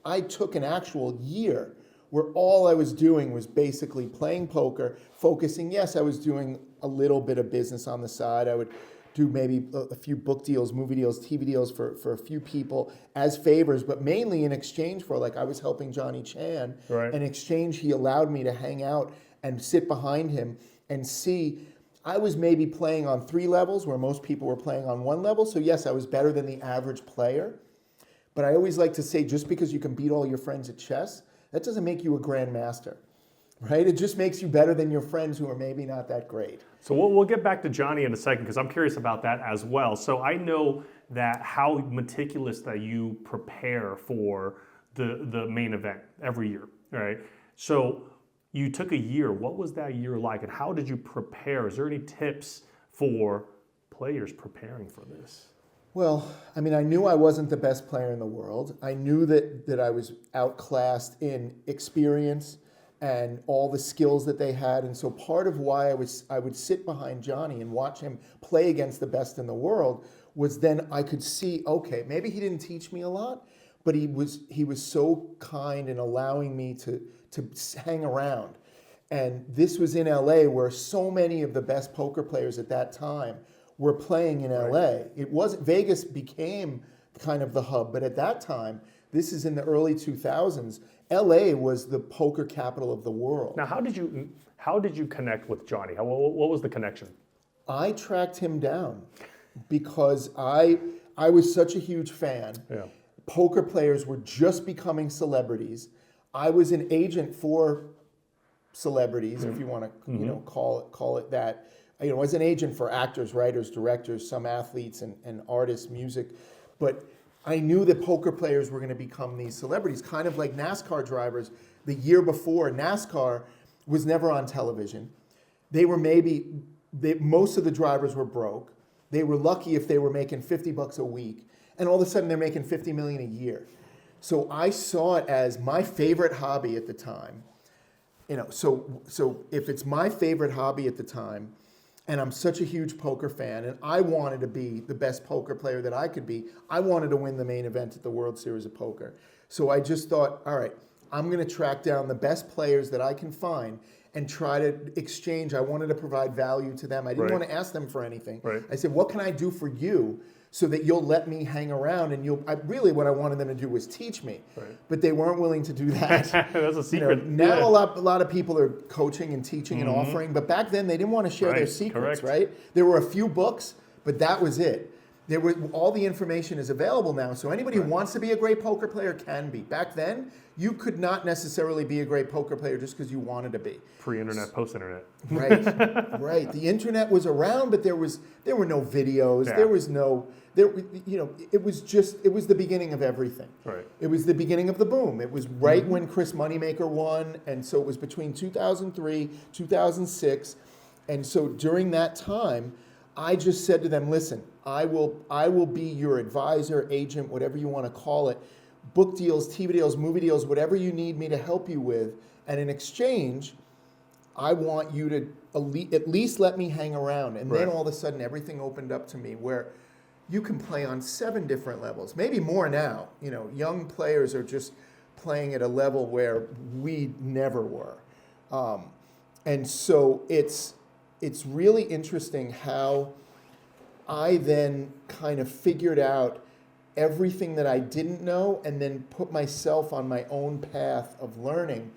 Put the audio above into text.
I took an actual year where all I was doing was basically playing poker, focusing. Yes, I was doing a little bit of business on the side. I would do maybe a few book deals, movie deals, TV deals for a few people as favors, but mainly in exchange for, like, I was helping Johnny Chan. Right. In exchange, he allowed me to hang out and sit behind him and see. I was maybe playing on 3 levels where most people were playing on 1 level. So yes, I was better than the average player. But I always like to say, just because you can beat all your friends at chess, that doesn't make you a grandmaster, right? It just makes you better than your friends who are maybe not that great. So we'll get back to Johnny in a second because I'm curious about that as well. So I know that how meticulous that you prepare for the main event every year, right? So you took a year. What was that year like, and how did you prepare? Is there any tips for players preparing for this? Well, I mean, I knew I wasn't the best player in the world. I knew that I was outclassed in experience and all the skills that they had. And so part of why I would sit behind Johnny and watch him play against the best in the world was then I could see, okay, maybe he didn't teach me a lot, but he was so kind in allowing me to hang around. And this was in LA, where so many of the best poker players at that time were playing in LA. It wasn't, Vegas became kind of the hub, but at that time, this is in the early 2000s, LA was the poker capital of the world. Now, how did you connect with Johnny? What was the connection? I tracked him down because I was such a huge fan. Yeah. Poker players were just becoming celebrities. I was an agent for celebrities, if you want to call it that. I was an agent for actors, writers, directors, some athletes and artists, music. But I knew that poker players were going to become these celebrities, kind of like NASCAR drivers. The year before, NASCAR was never on television. They were most of the drivers were broke. They were lucky if they were making $50 a week. And all of a sudden they're making $50 million a year. So I saw it as my favorite hobby at the time. So if it's my favorite hobby at the time, and I'm such a huge poker fan, and I wanted to be the best poker player that I could be, I wanted to win the main event at the World Series of Poker. So I just thought, all right, I'm going to track down the best players that I can find and try to exchange. I wanted to provide value to them. I didn't want to ask them for anything. Right. I said, what can I do for you so that you'll let me hang around, and really what I wanted them to do was teach me. Right. But they weren't willing to do that. That's a secret. Now a lot of people are coaching and teaching and offering, but back then they didn't want to share their secrets, right? There were a few books, but that was it. All the information is available now, so anybody who wants to be a great poker player can be. Back then, you could not necessarily be a great poker player just because you wanted to be. Pre-internet, post-internet. Right, right. The internet was around, but there were no videos. Yeah. There was no, it was the beginning of everything. Right. It was the beginning of the boom. It was right when Chris Moneymaker won, and so it was between 2003, 2006, and so during that time, I just said to them, listen, I will be your advisor, agent, whatever you want to call it, book deals, TV deals, movie deals, whatever you need me to help you with. And in exchange, I want you to at least let me hang around. And then all of a sudden, everything opened up to me where you can play on 7 different levels, maybe more now. Young players are just playing at a level where we never were. And so it's really interesting how I then kind of figured out everything that I didn't know and then put myself on my own path of learning